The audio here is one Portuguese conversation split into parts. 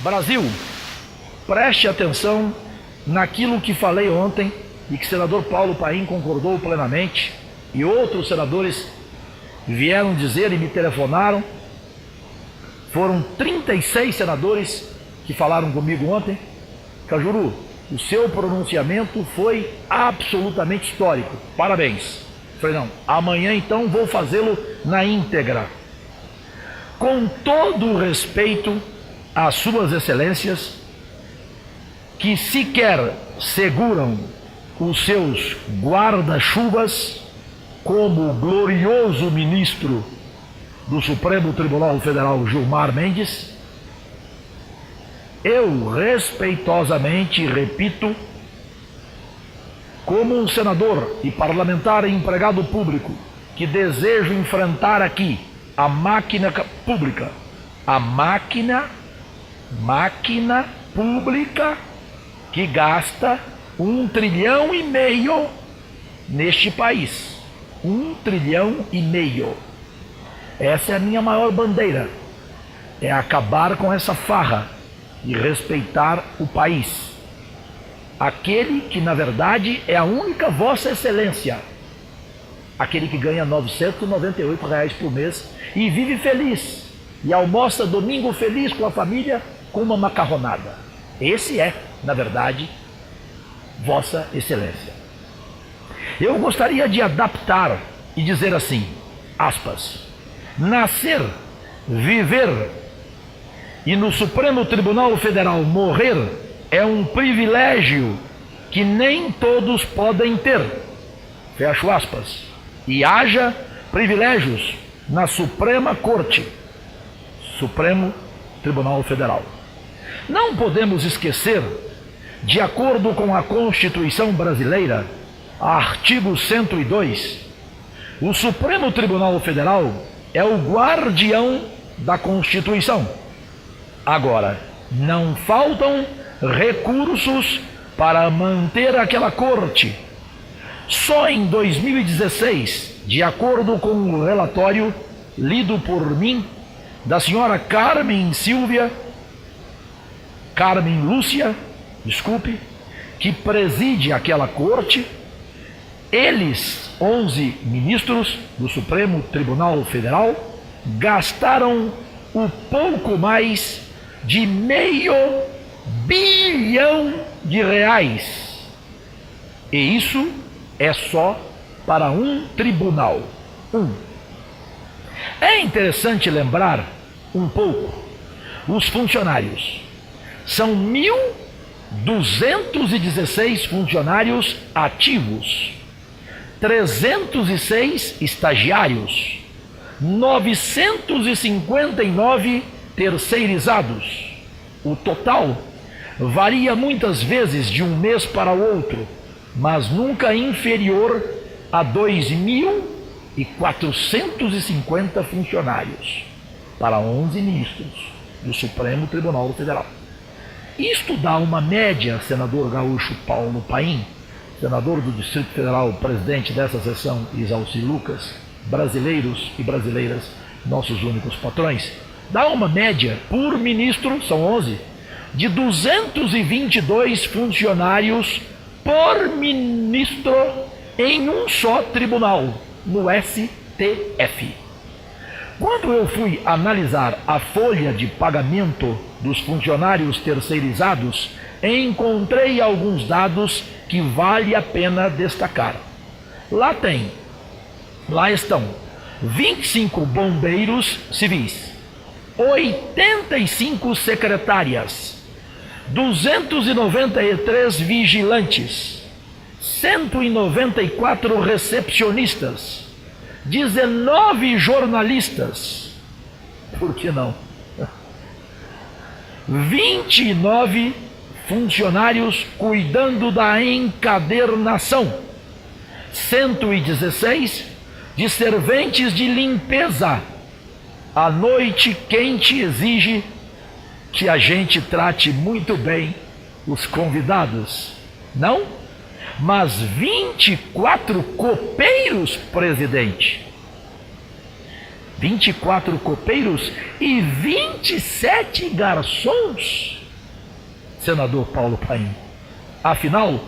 Brasil, preste atenção naquilo que falei ontem e que o senador Paulo Paim concordou plenamente, e outros senadores vieram dizer e me telefonaram. Foram 36 senadores que falaram comigo ontem. Cajuru, o seu pronunciamento foi absolutamente histórico, parabéns. Falei, não, amanhã então vou fazê-lo na íntegra. Com todo o respeito às suas excelências, que sequer seguram os seus guarda-chuvas, como o glorioso ministro do Supremo Tribunal Federal, Gilmar Mendes, eu respeitosamente repito, como um senador e parlamentar e empregado público que desejo enfrentar aqui a máquina pública, a máquina pública que gasta 1,5 trilhão neste país. 1,5 trilhão. Essa é a minha maior bandeira, é acabar com essa farra e respeitar o país. Aquele que na verdade é a única vossa excelência, aquele que ganha R$ 998 por mês e vive feliz e almoça domingo feliz com a família com uma macarronada. Esse é, na verdade, vossa excelência. Eu gostaria de adaptar e dizer assim, aspas, nascer, viver e no Supremo Tribunal Federal morrer é um privilégio que nem todos podem ter, fecho aspas, e haja privilégios na Suprema Corte, Supremo Tribunal Federal. Não podemos esquecer, de acordo com a Constituição brasileira, artigo 102, o Supremo Tribunal Federal é o guardião da Constituição. Agora, não faltam recursos para manter aquela corte. Só em 2016, de acordo com o relatório lido por mim, da senhora Carmen Lúcia, que preside aquela corte, eles, 11 ministros do Supremo Tribunal Federal, gastaram o pouco mais de R$500 bilhão. E isso é só para um tribunal. É interessante lembrar um pouco os funcionários. São 1.216 funcionários ativos, 306 estagiários, 959 terceirizados. O total varia muitas vezes de um mês para o outro, mas nunca inferior a 2.450 funcionários para 11 ministros do Supremo Tribunal Federal. Isto dá uma média, senador gaúcho Paulo Paim, senador do Distrito Federal, presidente dessa sessão, Isalci Lucas, brasileiros e brasileiras, nossos únicos patrões, dá uma média por ministro, são 11, de 222 funcionários por ministro em um só tribunal, no STF. Quando eu fui analisar a folha de pagamento dos funcionários terceirizados, encontrei alguns dados que vale a pena destacar. Lá estão 25 bombeiros civis, 85 secretárias, 293 vigilantes, 194 recepcionistas, 19 jornalistas, por que não? 29 funcionários cuidando da encadernação, 116 de serventes de limpeza. A noite quente exige que a gente trate muito bem os convidados, não? Mas 24 copeiros, presidente. 24 copeiros e 27 garçons, senador Paulo Paim. Afinal,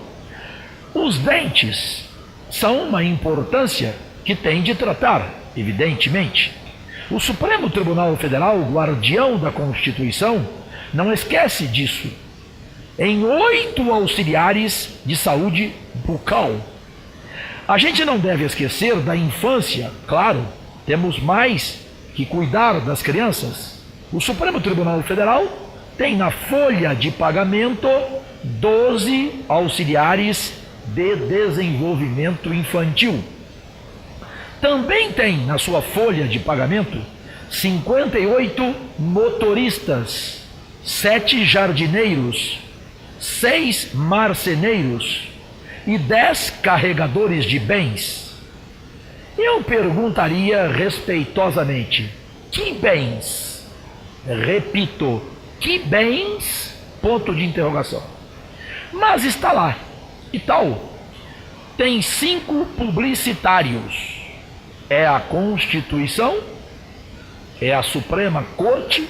os dentes são uma importância que tem de tratar, evidentemente. O Supremo Tribunal Federal, guardião da Constituição, não esquece disso. Em 8 auxiliares de saúde bucal. A gente não deve esquecer da infância, claro, temos mais que cuidar das crianças. O Supremo Tribunal Federal tem na folha de pagamento 12 auxiliares de desenvolvimento infantil. Também tem na sua folha de pagamento 58 motoristas, 7 jardineiros, 6 marceneiros e 10 carregadores de bens. Eu perguntaria respeitosamente: que bens? Repito, que bens? Ponto de interrogação. Mas está lá. E tal? Tem 5 publicitários. É a Constituição, é a Suprema Corte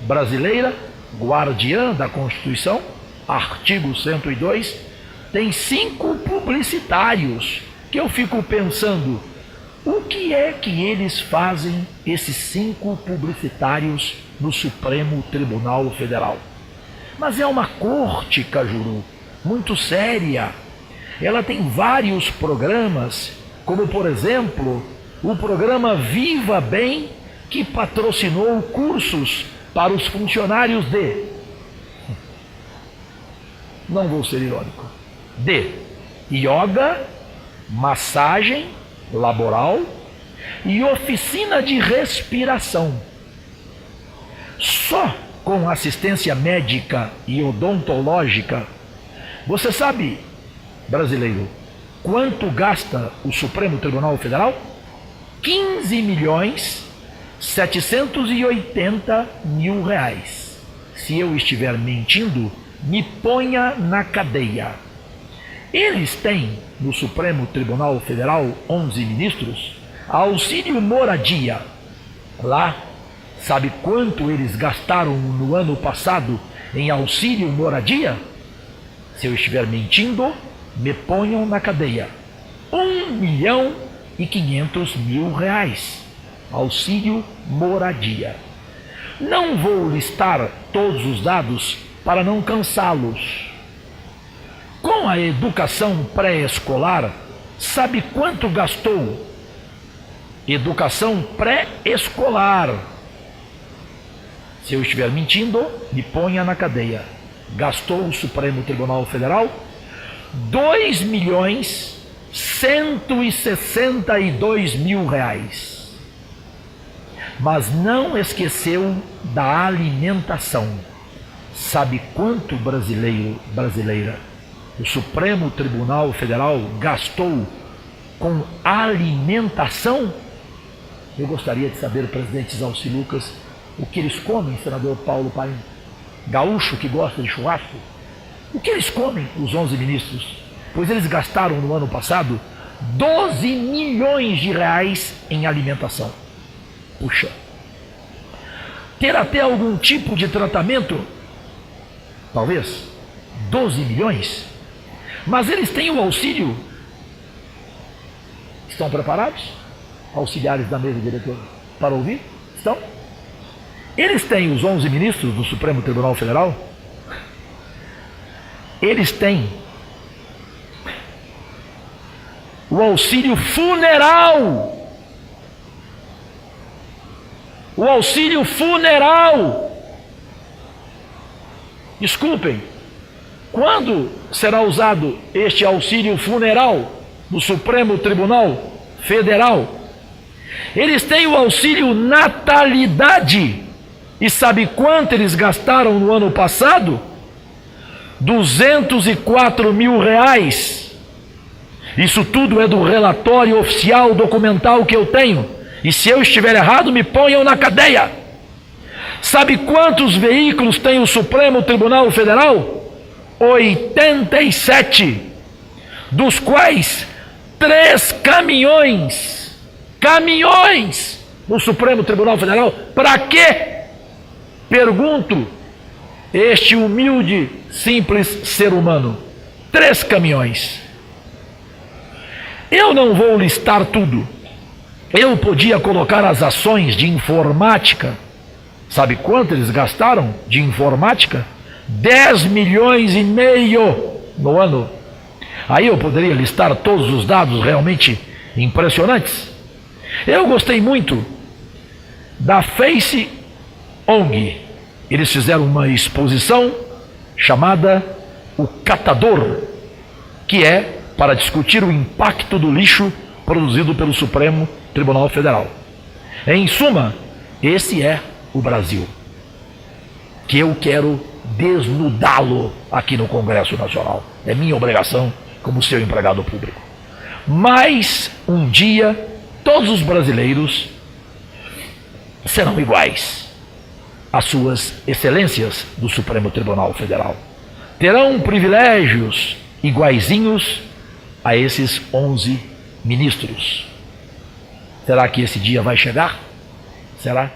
Brasileira, guardiã da Constituição, artigo 102, tem 5 publicitários, que eu fico pensando, o que é que eles fazem, esses 5 publicitários, no Supremo Tribunal Federal? Mas é uma corte, Cajuru, muito séria. Ela tem vários programas, como por exemplo, o programa Viva Bem, que patrocinou cursos para os funcionários não vou ser irônico, de yoga, massagem laboral e oficina de respiração. Só com assistência médica e odontológica. Você sabe, brasileiro, quanto gasta o Supremo Tribunal Federal? 15.780.000 reais. Se eu estiver mentindo, me ponha na cadeia. Eles têm, no Supremo Tribunal Federal, 11 ministros, auxílio moradia. Lá, sabe quanto eles gastaram no ano passado em auxílio moradia? Se eu estiver mentindo, me ponham na cadeia. 1.500.000 reais. Auxílio moradia. Não vou listar todos os dados para não cansá-los. Com a educação pré-escolar, sabe quanto gastou? Educação pré-escolar. Se eu estiver mentindo, me ponha na cadeia. Gastou o Supremo Tribunal Federal 2.162.000 reais. Mas não esqueceu da alimentação. Sabe quanto, brasileira, o Supremo Tribunal Federal gastou com alimentação? Eu gostaria de saber, presidente Zalci Lucas, o que eles comem, senador Paulo Paim? Gaúcho que gosta de churrasco? O que eles comem, os 11 ministros? Pois eles gastaram no ano passado 12 milhões de reais em alimentação. Puxa. Ter até algum tipo de tratamento? Talvez. 12 milhões? Mas eles têm o auxílio. Estão preparados? Auxiliares da mesa diretora para ouvir? Estão? Eles têm, os 11 ministros do Supremo Tribunal Federal, eles têm o auxílio funeral. O auxílio funeral. Desculpem, quando será usado este auxílio funeral no Supremo Tribunal Federal? Eles têm o auxílio natalidade. E sabe quanto eles gastaram no ano passado? 204.000 reais. Isso tudo é do relatório oficial documental que eu tenho. E se eu estiver errado, me ponham na cadeia. Sabe quantos veículos tem o Supremo Tribunal Federal? 87. Dos quais 3 caminhões no Supremo Tribunal Federal? Para quê? Pergunto, este humilde, simples ser humano. 3 caminhões. Eu não vou listar tudo. Eu podia colocar as ações de informática. Sabe quanto eles gastaram de informática? 10 milhões e meio no ano. Aí eu poderia listar todos os dados realmente impressionantes. Eu gostei muito da Face ONG. Eles fizeram uma exposição chamada O Catador, que é para discutir o impacto do lixo produzido pelo Supremo Tribunal Federal. Em suma, esse é o Brasil, que eu quero desnudá-lo aqui no Congresso Nacional. É minha obrigação como seu empregado público. Mas um dia todos os brasileiros serão iguais às suas excelências do Supremo Tribunal Federal. Terão privilégios iguaizinhos a esses 11 ministros. Será que esse dia vai chegar? Será?